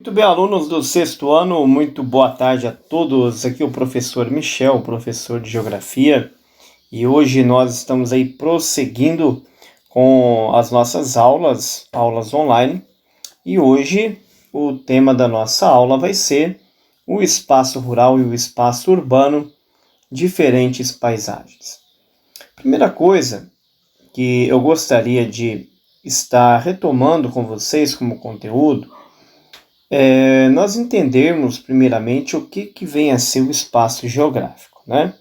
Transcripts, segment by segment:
Muito bem, alunos do sexto ano, muito boa tarde a todos. Aqui é o professor Michel, professor de Geografia, e hoje nós estamos aí prosseguindo com as nossas aulas online, e hoje o tema da nossa aula vai ser o espaço rural e o espaço urbano, diferentes paisagens. Primeira coisa que eu gostaria de estar retomando com vocês como conteúdo nós entendermos primeiramente o que vem a ser o espaço geográfico, né?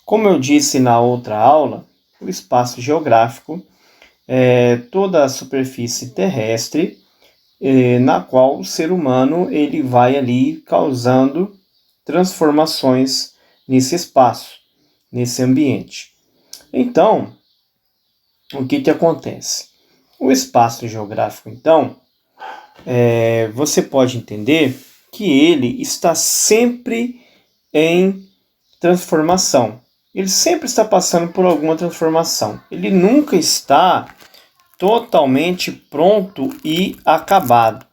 Como eu disse na outra aula, o espaço geográfico é toda a superfície terrestre na qual o ser humano ele vai ali causando transformações nesse espaço, nesse ambiente. Então, o que acontece? O espaço geográfico, então, você pode entender que ele está sempre em transformação. Ele sempre está passando por alguma transformação. Ele nunca está totalmente pronto e acabado.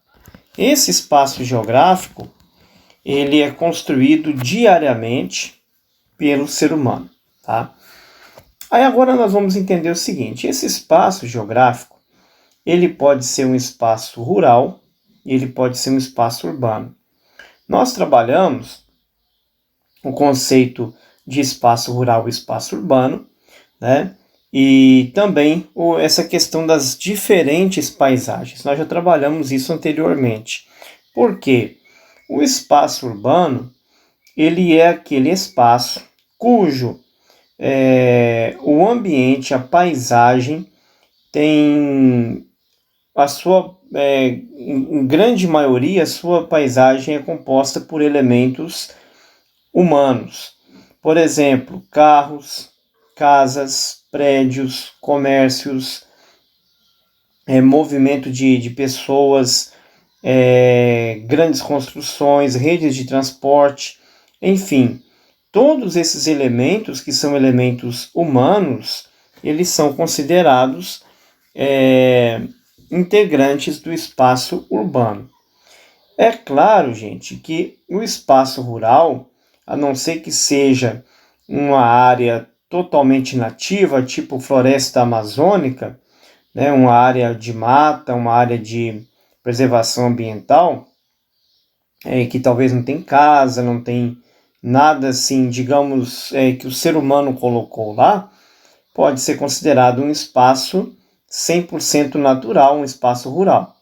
Esse espaço geográfico, ele é construído diariamente pelo ser humano, tá? Aí agora nós vamos entender o seguinte: esse espaço geográfico, ele pode ser um espaço rural, ele pode ser um espaço urbano. Nós trabalhamos o conceito de espaço rural e espaço urbano, né? E também essa questão das diferentes paisagens. Nós já trabalhamos isso anteriormente. Por quê? O espaço urbano, ele é aquele espaço cujo o ambiente, a paisagem, tem a sua, em grande maioria, a sua paisagem é composta por elementos humanos. Por exemplo, carros, casas, prédios, comércios, movimento de pessoas, grandes construções, redes de transporte, enfim, todos esses elementos que são elementos humanos, eles são considerados integrantes do espaço urbano. É claro, gente, que o espaço rural, a não ser que seja uma área totalmente nativa, tipo floresta amazônica, né, uma área de mata, uma área de preservação ambiental, que talvez não tem casa, não tem nada assim, digamos, que o ser humano colocou lá, pode ser considerado um espaço 100% natural, um espaço rural.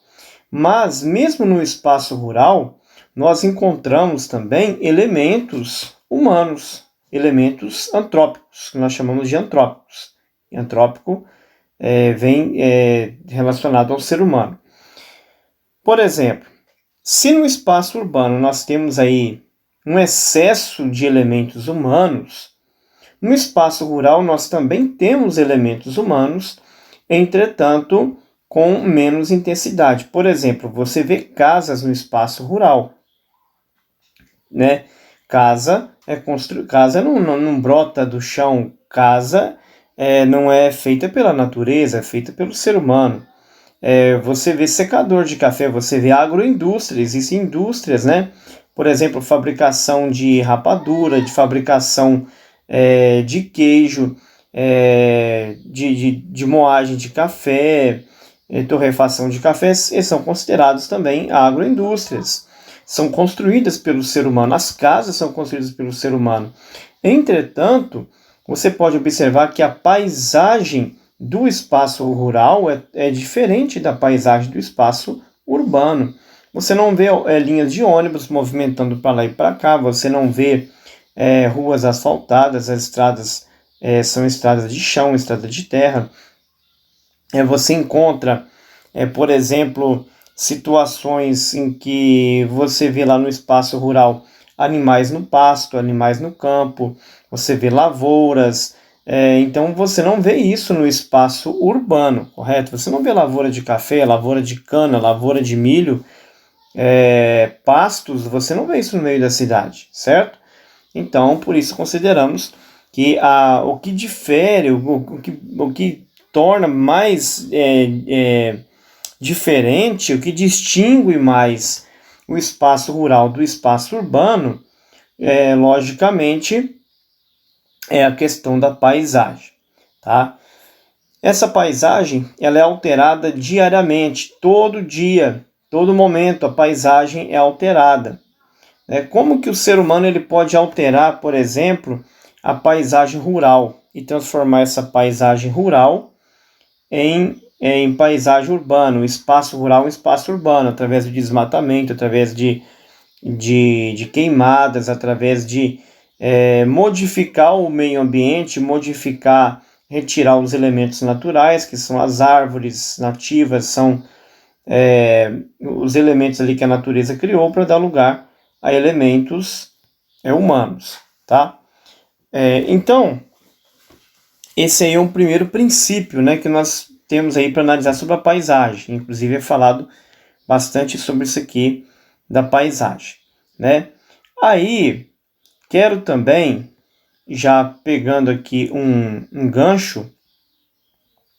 Mas, mesmo no espaço rural, nós encontramos também elementos humanos, elementos antrópicos, que nós chamamos de antrópicos. E antrópico vem relacionado ao ser humano. Por exemplo, se no espaço urbano nós temos aí um excesso de elementos humanos, no espaço rural nós também temos elementos humanos, entretanto, com menos intensidade. Por exemplo, você vê casas no espaço rural, né? Casa não brota do chão. Casa não é feita pela natureza, é feita pelo ser humano. Você vê secador de café, você vê agroindústria, existem indústrias, né? Por exemplo, fabricação de rapadura, de fabricação de queijo, de moagem de café, torrefação de café, são considerados também agroindústrias. São construídas pelo ser humano, as casas são construídas pelo ser humano. Entretanto, você pode observar que a paisagem do espaço rural é diferente da paisagem do espaço urbano. Você não vê linhas de ônibus movimentando para lá e para cá, você não vê ruas asfaltadas, as estradas são estradas de chão, estrada de terra. Você encontra, por exemplo, situações em que você vê lá no espaço rural animais no pasto, animais no campo, você vê lavouras. Então você não vê isso no espaço urbano, correto? Você não vê lavoura de café, lavoura de cana, lavoura de milho, pastos, você não vê isso no meio da cidade, certo? Então, por isso consideramos que o que difere, o que torna mais diferente, o que distingue mais o espaço rural do espaço urbano, logicamente, é a questão da paisagem, tá? Essa paisagem, ela é alterada diariamente, todo dia, todo momento a paisagem é alterada. Como que o ser humano ele pode alterar, por exemplo, a paisagem rural e transformar essa paisagem rural em paisagem urbana, o espaço rural em espaço urbano, através do desmatamento, através de queimadas, através de modificar o meio ambiente, retirar os elementos naturais, que são as árvores nativas, são os elementos ali que a natureza criou para dar lugar a elementos humanos, tá? Então, esse aí é um primeiro princípio, né, que nós temos aí para analisar sobre a paisagem. Inclusive é falado bastante sobre isso aqui da paisagem, né? Aí, quero também, já pegando aqui um gancho,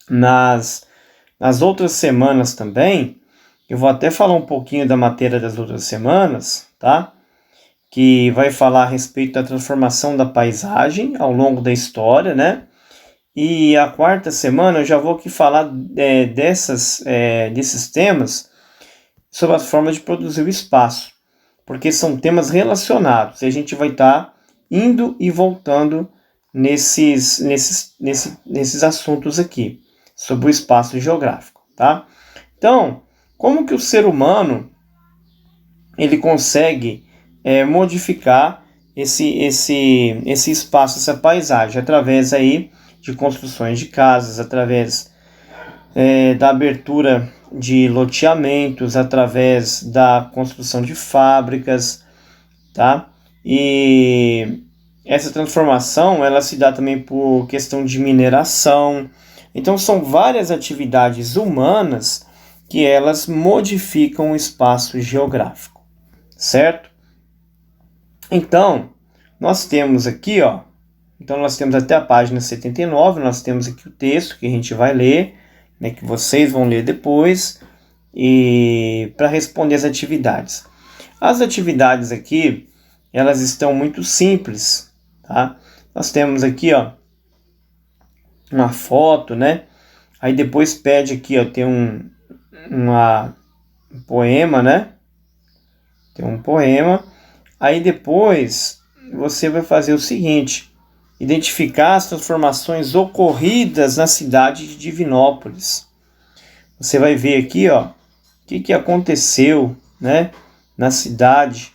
nas outras semanas também, eu vou até falar um pouquinho da matéria das outras semanas, tá? Que vai falar a respeito da transformação da paisagem ao longo da história, né? E a quarta semana eu já vou aqui falar desses temas sobre as formas de produzir o espaço, porque são temas relacionados e a gente vai estar indo e voltando nesses assuntos aqui, sobre o espaço geográfico, tá? Então, como que o ser humano ele consegue modificar esse espaço, essa paisagem, através aí de construções de casas, através da abertura de loteamentos, através da construção de fábricas, tá? E essa transformação, ela se dá também por questão de mineração. Então, são várias atividades humanas que elas modificam o espaço geográfico, certo? Então, nós temos aqui, nós temos até a página 79, nós temos aqui o texto que a gente vai ler, né, que vocês vão ler depois, e para responder as atividades. As atividades aqui, elas estão muito simples, tá? Nós temos aqui, uma foto, né? Aí depois pede aqui, tem um poema, né? Tem um poema. Aí depois você vai fazer o seguinte: identificar as transformações ocorridas na cidade de Divinópolis. Você vai ver aqui, o que aconteceu, né, na cidade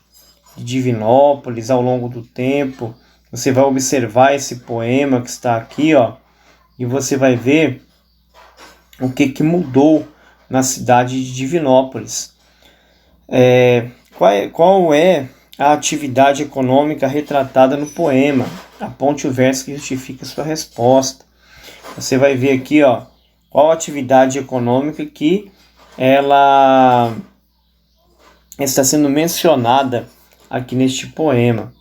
de Divinópolis ao longo do tempo. Você vai observar esse poema que está aqui, e você vai ver o que mudou na cidade de Divinópolis. Qual é a atividade econômica retratada no poema? Aponte o verso que justifica a sua resposta. Você vai ver aqui, qual a atividade econômica que ela está sendo mencionada aqui neste poema.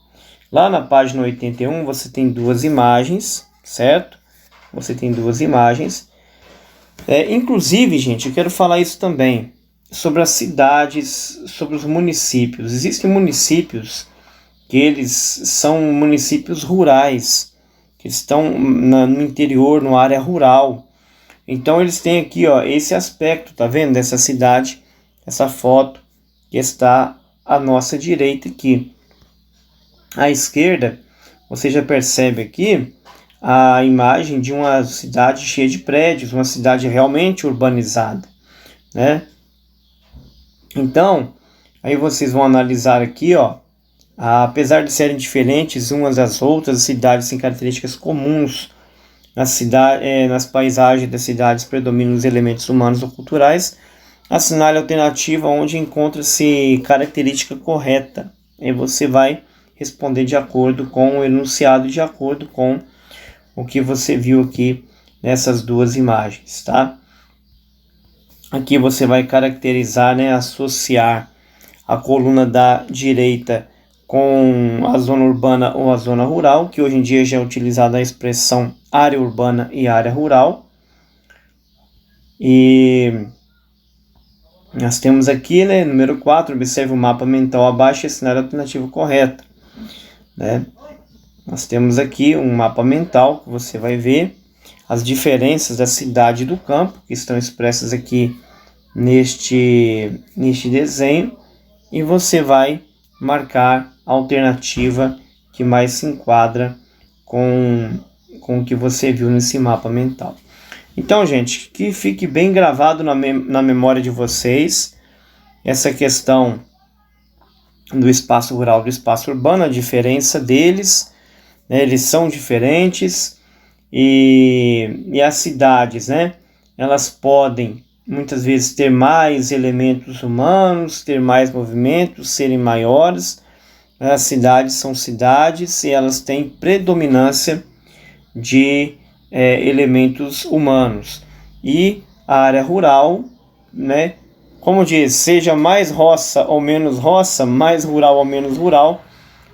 Lá na página 81 você tem duas imagens, certo? Você tem duas imagens. Inclusive, gente, eu quero falar isso também sobre as cidades, sobre os municípios. Existem municípios que eles são municípios rurais, que estão no interior, numa área rural. Então eles têm aqui, esse aspecto, tá vendo? Dessa cidade, essa foto que está à nossa direita aqui. À esquerda, você já percebe aqui a imagem de uma cidade cheia de prédios, uma cidade realmente urbanizada, né? Então, aí vocês vão analisar aqui, apesar de serem diferentes umas das outras, as cidades têm características comuns. Nas paisagens das cidades predominam os elementos humanos ou culturais. Assinale a alternativa onde encontra-se característica correta. E você vai responder de acordo com o enunciado, de acordo com o que você viu aqui nessas duas imagens, tá? Aqui você vai caracterizar, né, associar a coluna da direita com a zona urbana ou a zona rural, que hoje em dia já é utilizada a expressão área urbana e área rural. E Nós temos aqui, né, número 4, observe o mapa mental abaixo e assinar a alternativa correta. Né? Nós temos aqui um mapa mental que você vai ver as diferenças da cidade e do campo, que estão expressas aqui neste desenho, e você vai marcar a alternativa que mais se enquadra com o que você viu nesse mapa mental. Então, gente, que fique bem gravado na memória de vocês essa questão do espaço rural e do espaço urbano, a diferença deles, né? Eles são diferentes e as cidades, né? Elas podem muitas vezes ter mais elementos humanos, ter mais movimentos, serem maiores. As cidades são cidades e elas têm predominância de elementos humanos. E a área rural, né, como diz, seja mais roça ou menos roça, mais rural ou menos rural,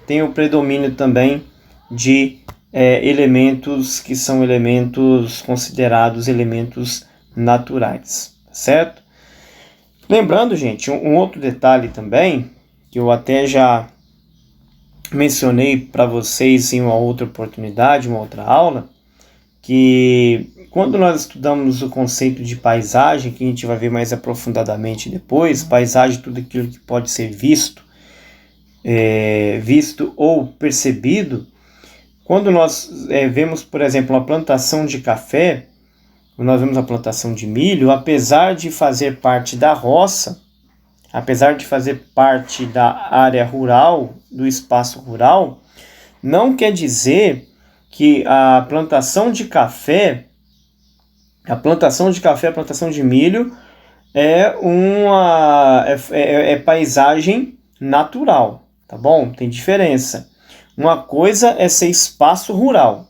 tem o predomínio também de elementos que são elementos considerados elementos naturais, certo? Lembrando, gente, um outro detalhe também, que eu até já mencionei para vocês em uma outra oportunidade, uma outra aula, que quando nós estudamos o conceito de paisagem, que a gente vai ver mais aprofundadamente depois, paisagem, tudo aquilo que pode ser visto ou percebido, quando nós vemos, por exemplo, uma plantação de café, quando nós vemos a plantação de milho, apesar de fazer parte da roça, apesar de fazer parte da área rural, do espaço rural, não quer dizer que a plantação de café, a plantação de milho é paisagem natural, tá bom? Tem diferença. Uma coisa é ser espaço rural,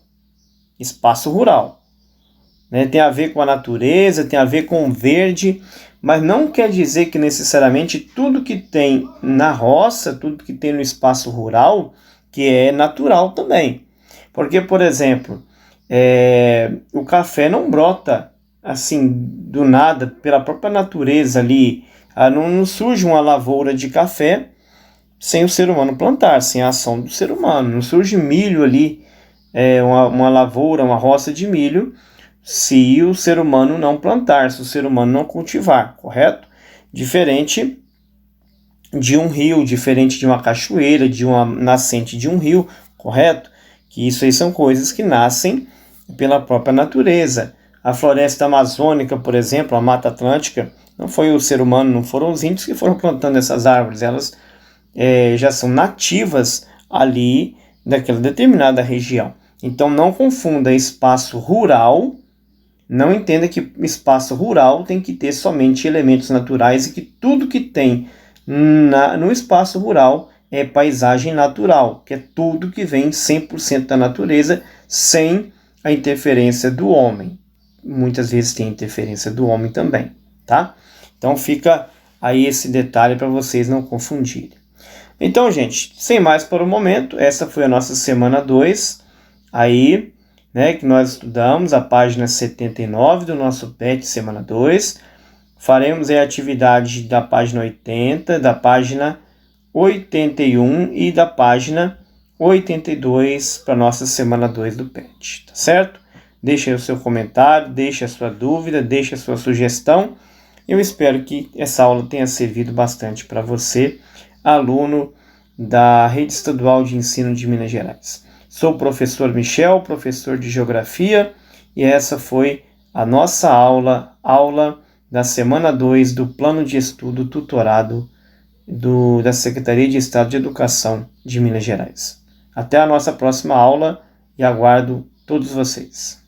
né? Tem a ver com a natureza, tem a ver com o verde, mas não quer dizer que necessariamente tudo que tem na roça, tudo que tem no espaço rural, que é natural também. Porque, por exemplo, o café não brota assim do nada, pela própria natureza ali. Não surge uma lavoura de café sem o ser humano plantar, sem a ação do ser humano. Não surge milho ali, uma lavoura, uma roça de milho, se o ser humano não plantar, se o ser humano não cultivar, correto? Diferente de um rio, diferente de uma cachoeira, de uma nascente de um rio, correto? Que isso aí são coisas que nascem pela própria natureza. A floresta amazônica, por exemplo, a Mata Atlântica, não foi o ser humano, não foram os índios que foram plantando essas árvores, elas já são nativas ali daquela determinada região. Então não confunda espaço rural, não entenda que espaço rural tem que ter somente elementos naturais e que tudo que tem no espaço rural é paisagem natural, que é tudo que vem 100% da natureza, sem a interferência do homem. Muitas vezes tem interferência do homem também, tá? Então fica aí esse detalhe para vocês não confundirem. Então, gente, sem mais por o momento, essa foi a nossa semana 2, aí, né, que nós estudamos a página 79 do nosso PET semana 2. Faremos a atividade da página 80, da página 81 e da página 82 para a nossa semana 2 do PET, tá certo? Deixe aí o seu comentário, deixe a sua dúvida, deixe a sua sugestão. Eu espero que essa aula tenha servido bastante para você, aluno da Rede Estadual de Ensino de Minas Gerais. Sou o professor Michel, professor de Geografia, e essa foi a nossa aula da semana 2 do Plano de Estudo Tutorado da Secretaria de Estado de Educação de Minas Gerais. Até a nossa próxima aula e aguardo todos vocês.